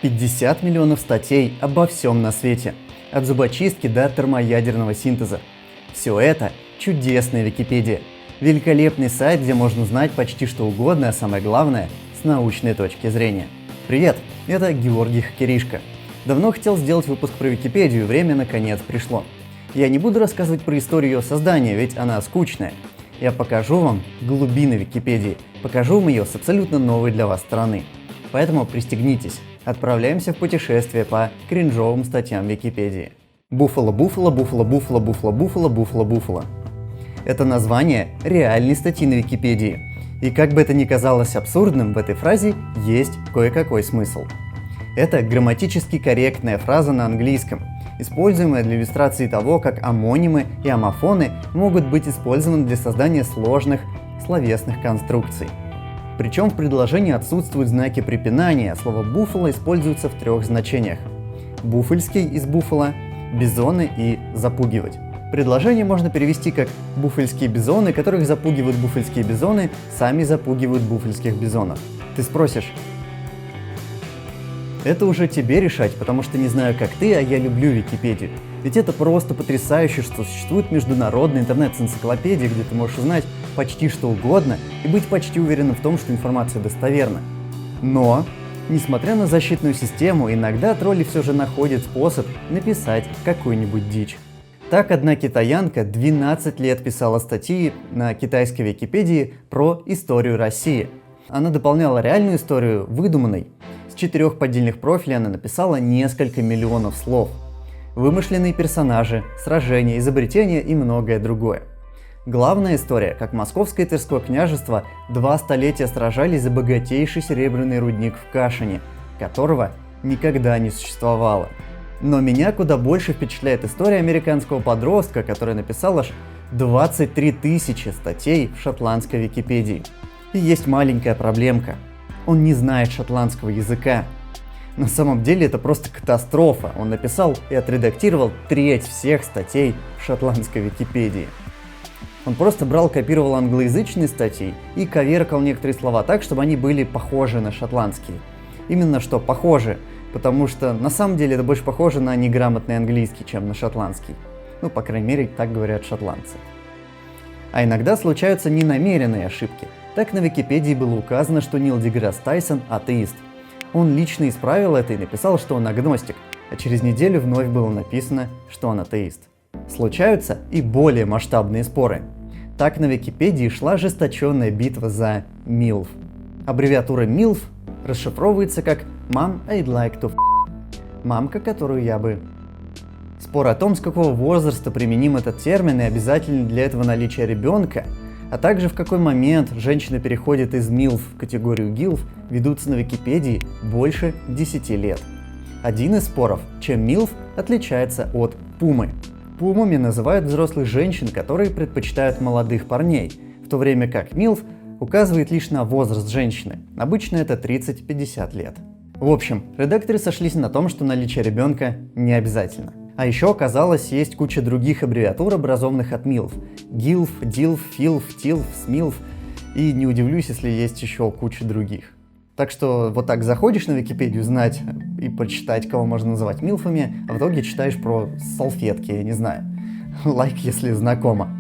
50 миллионов статей обо всем на свете, от зубочистки до термоядерного синтеза. Все это чудесная Википедия. Великолепный сайт, где можно узнать почти что угодно, а самое главное, с научной точки зрения. Привет, это Георгий Хакеришка. Давно хотел сделать выпуск про Википедию, время наконец пришло. Я не буду рассказывать про историю ее создания, ведь она скучная. Я покажу вам глубины Википедии, покажу вам ее с абсолютно новой для вас стороны. Поэтому пристегнитесь, отправляемся в путешествие по кринжовым статьям Википедии. Буффало, буффало, буффало, буффало, буффало, буффало, буффало, буффало. Это название реальной статьи на Википедии. И как бы это ни казалось абсурдным, в этой фразе есть кое-какой смысл. Это грамматически корректная фраза на английском, используемая для иллюстрации того, как омонимы и омофоны могут быть использованы для создания сложных словесных конструкций. Причем в предложении отсутствуют знаки препинания, слово «буффало» используется в трех значениях. Буффельский из буффало, бизоны и запугивать. Предложение можно перевести как «буффельские бизоны, которых запугивают буффельские бизоны, сами запугивают буффельских бизонов». Ты спросишь, это уже тебе решать, потому что не знаю как ты, а я люблю Википедию. Ведь это просто потрясающе, что существует международная интернет-энциклопедия, где ты можешь узнать почти что угодно и быть почти уверенным в том, что информация достоверна. Но, несмотря на защитную систему, иногда тролли все же находят способ написать какую-нибудь дичь. Так, одна китаянка 12 лет писала статьи на китайской Википедии про историю России. Она дополняла реальную историю выдуманной. С 4 поддельных профилей она написала несколько миллионов слов. Вымышленные персонажи, сражения, изобретения и многое другое. Главная история, как Московское и Тверское княжество 2 столетия сражались за богатейший серебряный рудник в Кашине, которого никогда не существовало. Но меня куда больше впечатляет история американского подростка, который написал аж 23 тысячи статей в шотландской Википедии. И есть маленькая проблемка. Он не знает шотландского языка. На самом деле это просто катастрофа. Он написал и отредактировал треть всех статей в шотландской Википедии. Он просто брал, копировал англоязычные статьи и коверкал некоторые слова так, чтобы они были похожи на шотландские. Именно что похожи, потому что на самом деле это больше похоже на неграмотный английский, чем на шотландский. Ну, по крайней мере, так говорят шотландцы. А иногда случаются ненамеренные ошибки. Так на Википедии было указано, что Нил Деграсс Тайсон атеист. Он лично исправил это и написал, что он агностик, а через неделю вновь было написано, что он атеист. Случаются и более масштабные споры. Так на Википедии шла ожесточенная битва за MILF. Аббревиатура MILF расшифровывается как «Mom, I'd like to f***». Мамка, которую я бы... Спор о том, с какого возраста применим этот термин и обязательно для этого наличие ребенка, а также в какой момент женщина переходит из MILF в категорию GILF, ведутся на Википедии больше 10 лет. Один из споров, чем MILF отличается от пумы. Пумами называют взрослых женщин, которые предпочитают молодых парней, в то время как MILF указывает лишь на возраст женщины, обычно это 30-50 лет. В общем, редакторы сошлись на том, что наличие ребенка не обязательно. А еще оказалось, есть куча других аббревиатур, образованных от MILF. GILF, DILF, FILF, TILF, SMILF. И не удивлюсь, если есть еще куча других. Так что вот так заходишь на Википедию знать и прочитать, кого можно называть милфами, а в итоге читаешь про салфетки, я не знаю. Лайк, если знакомо.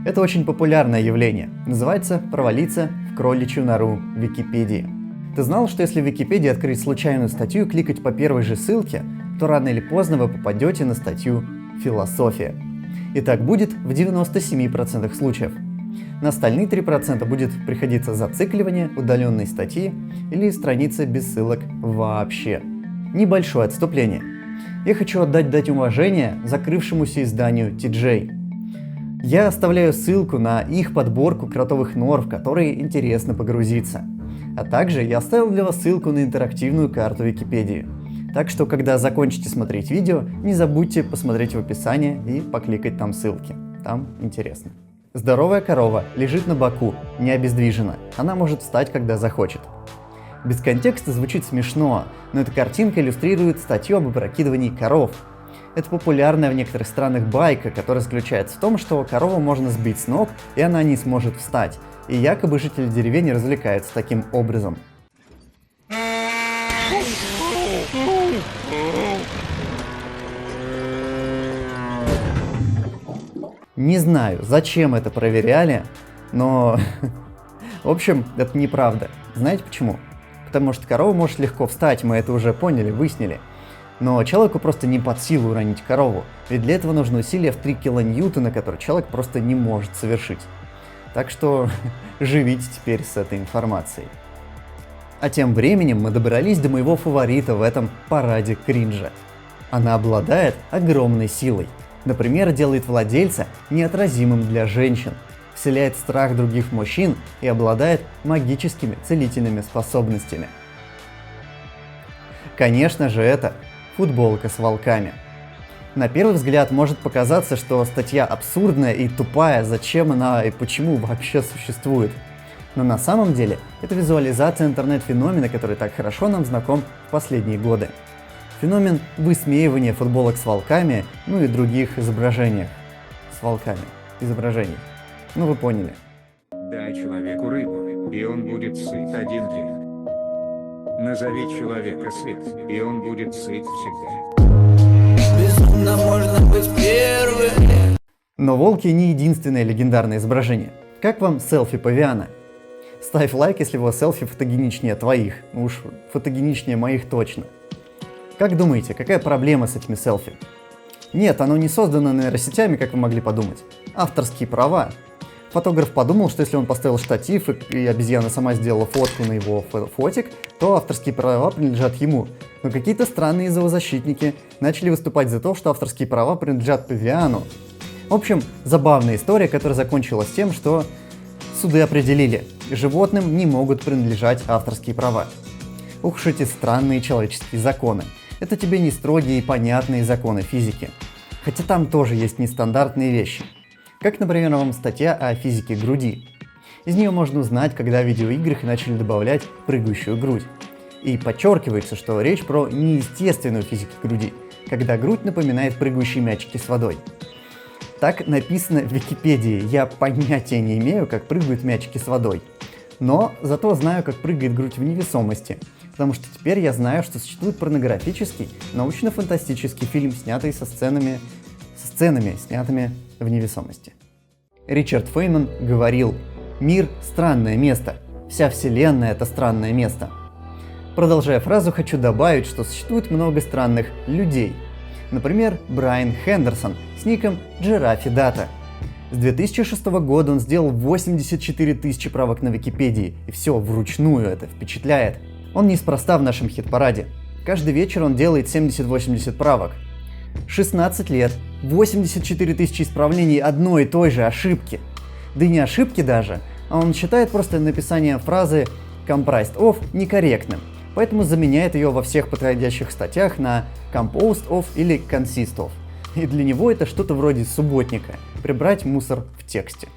Это очень популярное явление. Называется «провалиться в кроличью нору Википедии». Ты знал, что если в Википедии открыть случайную статью и кликать по первой же ссылке, то рано или поздно вы попадете на статью «Философия». И так будет в 97% случаев. На остальные 3% будет приходиться зацикливание, удаленные статьи или страницы без ссылок вообще. Небольшое отступление. Я хочу отдать уважение закрывшемуся изданию TJ. Я оставляю ссылку на их подборку кротовых нор, в которые интересно погрузиться. А также я оставил для вас ссылку на интерактивную карту Википедии. Так что, когда закончите смотреть видео, не забудьте посмотреть в описании и покликать там ссылки. Там интересно. Здоровая корова лежит на боку, не обездвижена. Она может встать, когда захочет. Без контекста звучит смешно, но эта картинка иллюстрирует статью об опрокидывании коров. Это популярная в некоторых странах байка, которая заключается в том, что корову можно сбить с ног, и она не сможет встать. И якобы жители деревень развлекаются таким образом. Не знаю, зачем это проверяли, но... В общем, это неправда. Знаете почему? Потому что корова может легко встать, мы это уже поняли, выяснили. Но человеку просто не под силу уронить корову, ведь для этого нужно усилие в 3 килоньютона, которое человек просто не может совершить. Так что живите теперь с этой информацией. А тем временем мы добрались до моего фаворита в этом параде кринжа. Она обладает огромной силой. Например, делает владельца неотразимым для женщин, вселяет страх других мужчин и обладает магическими целительными способностями. Конечно же, это футболка с волками. На первый взгляд может показаться, что статья абсурдная и тупая, зачем она и почему вообще существует. Но на самом деле это визуализация интернет-феномена, который так хорошо нам знаком в последние годы. Феномен высмеивания футболок с волками, ну и других изображениях с волками, изображений. Ну вы поняли. Дай человеку рыбу, и он будет сыт один день. Назови человека сыт, и он будет сыт всегда. Безумно можно быть первым. Но волки не единственное легендарное изображение. Как вам селфи павиана? Ставь лайк, если его селфи фотогеничнее твоих. Ну уж фотогеничнее моих точно. Как думаете, какая проблема с этими селфи? Нет, оно не создано нейросетями, как вы могли подумать. Авторские права. Фотограф подумал, что если он поставил штатив и обезьяна сама сделала фотку на его фотик, то авторские права принадлежат ему. Но какие-то странные зоозащитники начали выступать за то, что авторские права принадлежат павиану. В общем, забавная история, которая закончилась тем, что суды определили, животным не могут принадлежать авторские права. Ух уж эти странные человеческие законы. Это тебе не строгие и понятные законы физики. Хотя там тоже есть нестандартные вещи. Как, например, вам статья о физике груди. Из нее можно узнать, когда в видеоиграх начали добавлять прыгающую грудь. И подчеркивается, что речь про неестественную физику груди, когда грудь напоминает прыгающие мячики с водой. Так написано в Википедии, я понятия не имею, как прыгают мячики с водой. Но зато знаю, как прыгает грудь в невесомости. Потому что теперь я знаю, что существует порнографический, научно-фантастический фильм, снятый со сценами, снятыми в невесомости. Ричард Фейнман говорил: «Мир – странное место, вся вселенная – это странное место». Продолжая фразу, хочу добавить, что существует много странных людей. Например, Брайан Хендерсон с ником Giraffe Data. С 2006 года он сделал 84 тысячи правок на Википедии, и все вручную, это впечатляет. Он неспроста в нашем хит-параде. Каждый вечер он делает 70-80 правок. 16 лет, 84 тысячи исправлений одной и той же ошибки. Да и не ошибки даже, а он считает просто написание фразы comprised of некорректным, поэтому заменяет ее во всех подходящих статьях на composed of или consist of. И для него это что-то вроде субботника – прибрать мусор в тексте.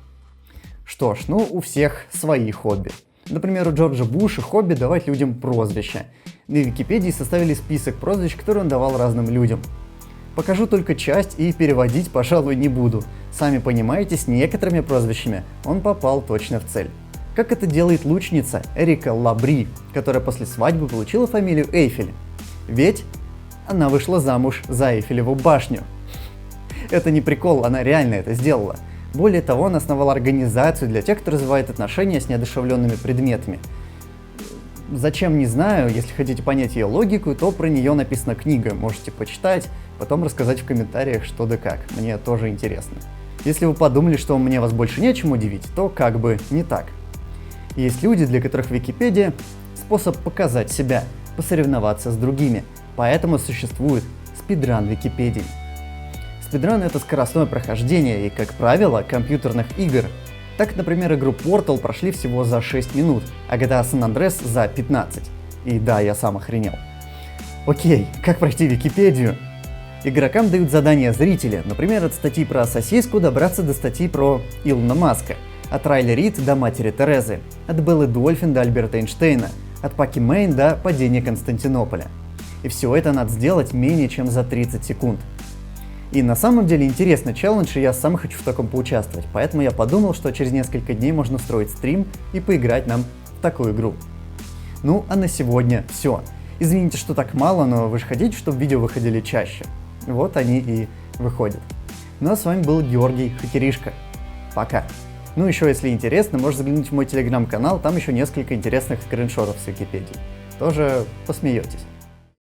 Что ж, ну у всех свои хобби. Например, у Джорджа Буша хобби давать людям прозвища. На Википедии составили список прозвищ, которые он давал разным людям. Покажу только часть и переводить, пожалуй, не буду. Сами понимаете, с некоторыми прозвищами он попал точно в цель. Как это делает лучница Эрика Лабри, которая после свадьбы получила фамилию Эйфель. Ведь она вышла замуж за Эйфелеву башню. Это не прикол, она реально это сделала. Более того, она основала организацию для тех, кто развивает отношения с неодушевленными предметами. Зачем, не знаю, если хотите понять ее логику, то про нее написана книга, можете почитать, потом рассказать в комментариях что да как, мне тоже интересно. Если вы подумали, что мне вас больше нечем удивить, то как бы не так. Есть люди, для которых Википедия – способ показать себя, посоревноваться с другими, поэтому существует спидран Википедии. Спидран — это скоростное прохождение и, как правило, компьютерных игр. Так, например, игру Portal прошли всего за 6 минут, а GTA San Andreas за 15. И да, я сам охренел. Окей, как пройти Википедию? Игрокам дают задания зрители, например, от статьи про сосиску добраться до статьи про Илона Маска, от Райли Рид до матери Терезы, от Беллы Дольфин до Альберта Эйнштейна, от Паки Мэйн до падения Константинополя. И все это надо сделать менее чем за 30 секунд. И на самом деле интересный челлендж, и я сам хочу в таком поучаствовать, поэтому я подумал, что через несколько дней можно устроить стрим и поиграть нам в такую игру. Ну а на сегодня все. Извините, что так мало, но вы же хотите, чтобы видео выходили чаще. Вот они и выходят. Ну а с вами был Георгий Хакеришка. Пока. Ну еще, если интересно, можешь заглянуть в мой телеграм-канал, там еще несколько интересных скриншотов с Википедии. Тоже посмеетесь.